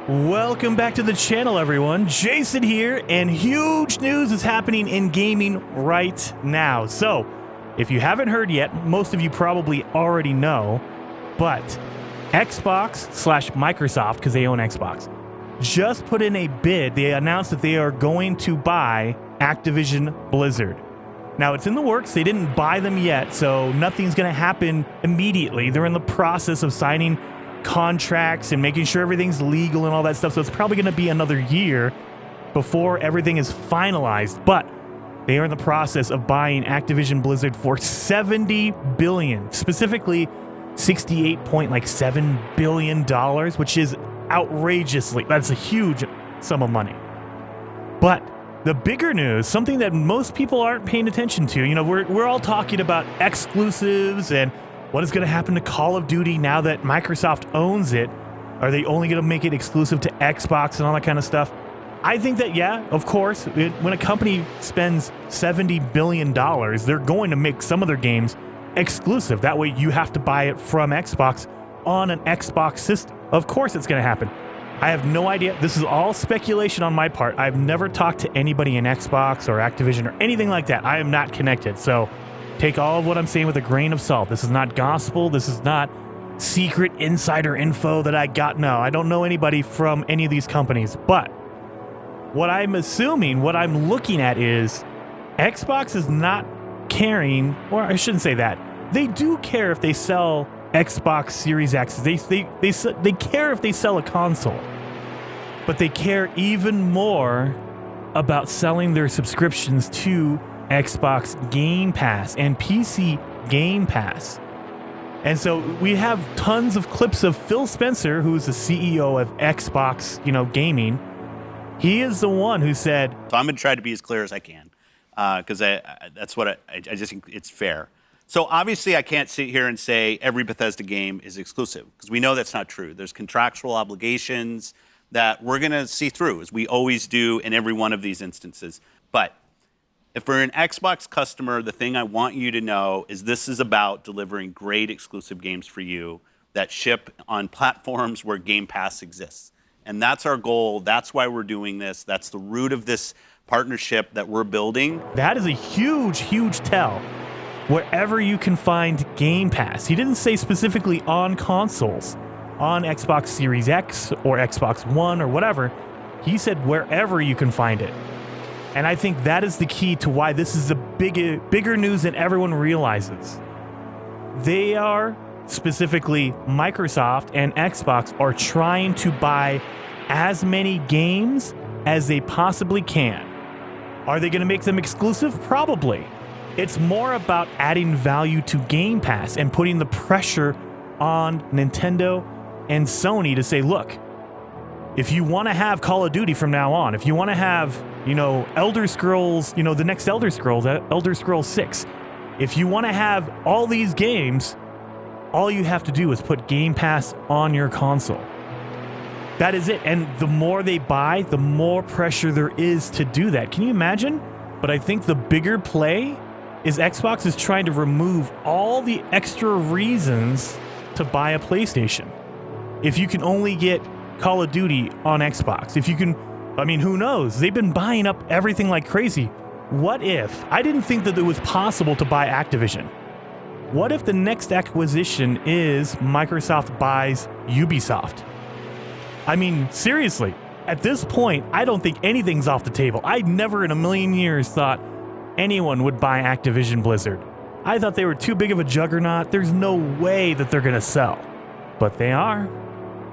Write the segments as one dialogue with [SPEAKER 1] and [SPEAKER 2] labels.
[SPEAKER 1] Welcome back to the channel, everyone. Jason here, and huge news is happening in gaming right now. So, if you haven't heard yet, most of you probably already know, but Xbox/Microsoft, because they own Xbox, just put in a bid. They announced that they are going to buy Activision Blizzard. Now, it's in the works. They didn't buy them yet, so nothing's going to happen immediately. They're in the process of signing contracts and making sure everything's legal and all that stuff, so it's probably going to be another year before everything is finalized. But they are in the process of buying Activision Blizzard for $70 billion, specifically $68.7 billion, which is outrageously, that's a huge sum of money. But the bigger news, something that most people aren't paying attention to, we're all talking about exclusives and what is going to happen to Call of Duty now that Microsoft owns it. Are they only going to make it exclusive to Xbox and all that kind of stuff? I think that, yeah, of course, when a company spends $70 billion, they're going to make some of their games exclusive. That way you have to buy it from Xbox on an Xbox system. Of course it's going to happen. I have no idea. This is all speculation on my part. I've never talked to anybody in Xbox or Activision or anything like that. I am not connected. So take all of what I'm saying with a grain of salt. This is not gospel. This is not secret insider info that I got. No, I don't know anybody from any of these companies. But what I'm assuming, what I'm looking at is Xbox is not caring, or I shouldn't say that. They do care if they sell Xbox Series X. They care if they sell a console. But they care even more about selling their subscriptions to Xbox Gamepass and PC Gamepass. And so we have tons of clips of Phil Spencer, who's the CEO of Xbox, gaming. He is the one who said,
[SPEAKER 2] so I'm going to try to be as clear as I can, because that's what I just think it's fair. So obviously I can't sit here and say every Bethesda game is exclusive, because we know that's not true. There's contractual obligations that we're going to see through, as we always do in every one of these instances. But if we're an Xbox customer, the thing I want you to know is this is about delivering great exclusive games for you that ship on platforms where Game Pass exists. And that's our goal. That's why we're doing this. That's the root of this partnership that we're building.
[SPEAKER 1] That is a huge, huge tell. Wherever you can find Game Pass. He didn't say specifically on consoles, on Xbox Series X or Xbox One or whatever. He said wherever you can find it. And I think that is the key to why this is the bigger news than everyone realizes. They are, specifically Microsoft and Xbox, are trying to buy as many games as they possibly can. Are they going to make them exclusive? Probably. It's more about adding value to Game Pass and putting the pressure on Nintendo and Sony to say, look, if you want to have Call of Duty from now on, if you want to have, Elder Scrolls, the next Elder Scrolls, Elder Scrolls 6, if you want to have all these games, all you have to do is put Game Pass on your console. That is it. And the more they buy, the more pressure there is to do that. Can you imagine? But I think the bigger play is Xbox is trying to remove all the extra reasons to buy a PlayStation. If you can only get Call of Duty on Xbox, if you can, who knows? They've been buying up everything like crazy. What if, I didn't think that it was possible to buy Activision. What if the next acquisition is Microsoft buys Ubisoft? Seriously, at this point, I don't think anything's off the table. I never in a million years thought anyone would buy Activision Blizzard. I thought they were too big of a juggernaut. There's no way that they're going to sell. But they are.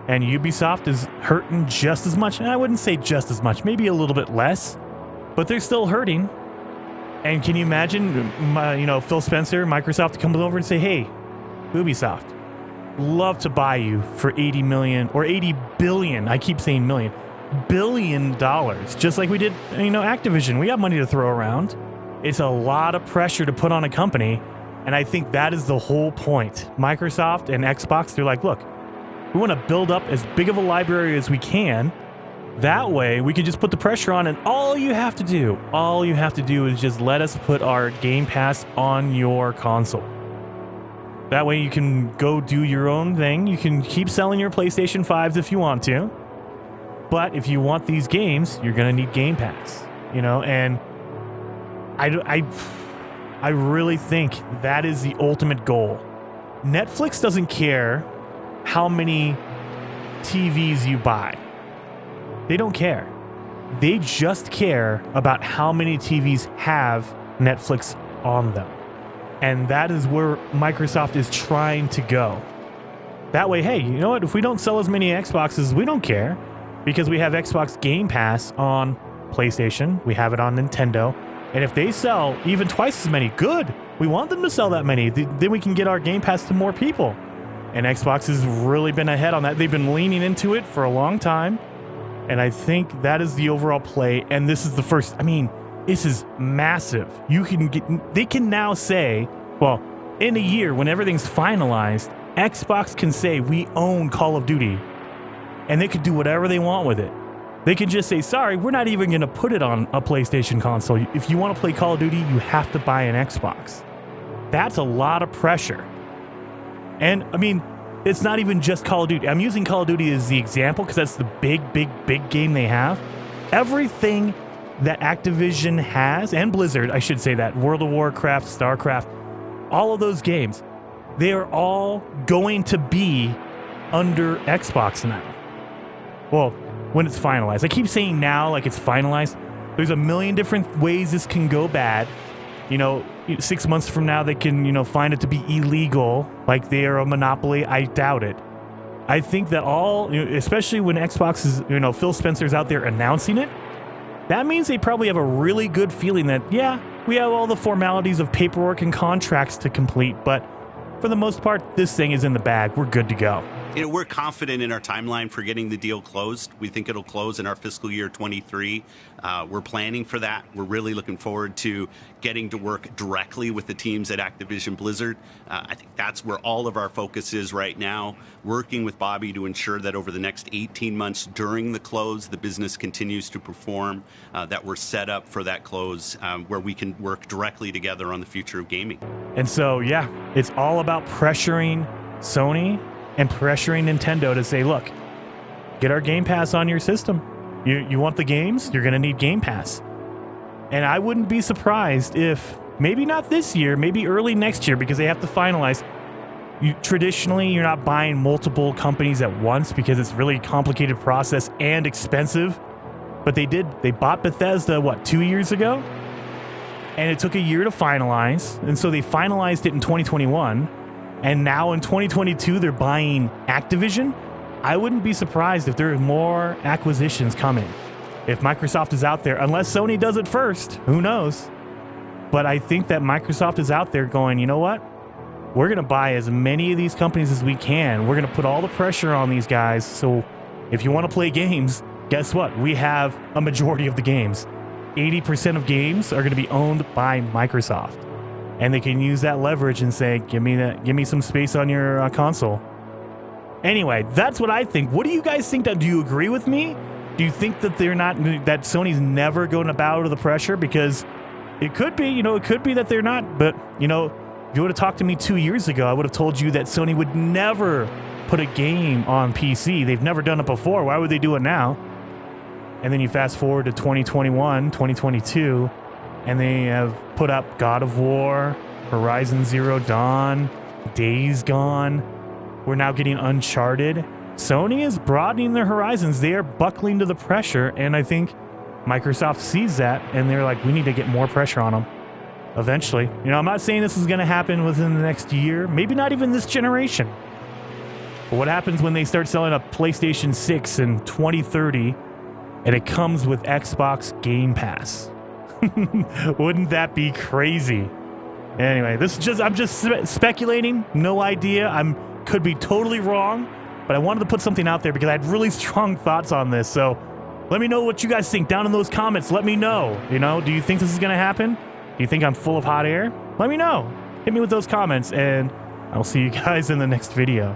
[SPEAKER 1] And Ubisoft is hurting just as much. And I wouldn't say just as much, maybe a little bit less. But they're still hurting. And can you imagine, Phil Spencer, Microsoft, to come over and say, hey, Ubisoft, love to buy you for $80 million or $80 billion. I keep saying million. $1 billion. Just like we did, Activision. We got money to throw around. It's a lot of pressure to put on a company. And I think that is the whole point. Microsoft and Xbox, they're like, look, we want to build up as big of a library as we can. That way, we can just put the pressure on, and all you have to do is just let us put our Game Pass on your console. That way, you can go do your own thing. You can keep selling your PlayStation 5s if you want to. But if you want these games, you're going to need Game Pass, you know, and I really think that is the ultimate goal. Netflix doesn't care how many TVs you buy. They don't care. They just care about how many TVs have Netflix on them. And that is where Microsoft is trying to go. That way, hey, you know what? If we don't sell as many Xboxes, we don't care, because we have Xbox Gamepass on PlayStation. We have it on Nintendo. And if they sell even twice as many, good. We want them to sell that many. Then we can get our Game Pass to more people. And Xbox has really been ahead on that. They've been leaning into it for a long time. And I think that is the overall play. And this is the first, I mean, this is massive. They can now say, well, in a year, when everything's finalized, Xbox can say, we own Call of Duty. And they could do whatever they want with it. They can just say, sorry, we're not even going to put it on a PlayStation console. If you want to play Call of Duty, you have to buy an Xbox. That's a lot of pressure. And, I mean, it's not even just Call of Duty. I'm using Call of Duty as the example because that's the big game they have. Everything that Activision has, and Blizzard, I should say that, World of Warcraft, StarCraft, all of those games, they are all going to be under Xbox now. Well, when it's finalized. I keep saying now like it's finalized. There's a million different ways this can go bad. You know, 6 months from now, they can, you know, find it to be illegal, like they are a monopoly. I doubt it. I think that especially when Xbox is, you know, Phil Spencer's out there announcing it, that means they probably have a really good feeling that, yeah, we have all the formalities of paperwork and contracts to complete, but for the most part, this thing is in the bag. We're good to go.
[SPEAKER 2] You know, we're confident in our timeline for getting the deal closed. We think it'll close in our fiscal year 23. We're planning for that. We're really looking forward to getting to work directly with the teams at Activision Blizzard. I think that's where all of our focus is right now, working with Bobby to ensure that over the next 18 months during the close, the business continues to perform, that we're set up for that close where we can work directly together on the future of gaming.
[SPEAKER 1] And so, yeah, it's all about pressuring Sony and pressuring Nintendo to say, look, get our Game Pass on your system. You want the games? You're going to need Game Pass. And I wouldn't be surprised if, maybe not this year, maybe early next year, because they have to finalize. Traditionally, you're not buying multiple companies at once because it's a really complicated process and expensive. But they did. They bought Bethesda, 2 years ago? And it took a year to finalize. And so they finalized it in 2021. And now in 2022, they're buying Activision. I wouldn't be surprised if there are more acquisitions coming. If Microsoft is out there, unless Sony does it first, who knows? But I think that Microsoft is out there going, you know what? We're going to buy as many of these companies as we can. We're going to put all the pressure on these guys. So if you want to play games, guess what? We have a majority of the games. 80% of games are going to be owned by Microsoft. And they can use that leverage and say, give me some space on your console. Anyway, that's what I think. What do you guys think? Do you agree with me? Do you think that that Sony's never going to bow to the pressure? Because it could be, it could be that they're not. But, if you would have talked to me 2 years ago, I would have told you that Sony would never put a game on PC. They've never done it before. Why would they do it now? And then you fast forward to 2021, 2022, and they have put up God of War, Horizon Zero Dawn, Days Gone. We're now getting Uncharted. Sony is broadening their horizons. They are buckling to the pressure, and I think Microsoft sees that, and they're like, we need to get more pressure on them eventually. I'm not saying this is going to happen within the next year, maybe not even this generation. But what happens when they start selling a PlayStation 6 in 2030, and it comes with Xbox Gamepass? Wouldn't that be crazy? Anyway, I'm just speculating. No idea. Could be totally wrong, but I wanted to put something out there because I had really strong thoughts on this. So let me know what you guys think down in those comments. Let me know. Do you think this is going to happen? Do you think I'm full of hot air? Let me know. Hit me with those comments, and I'll see you guys in the next video.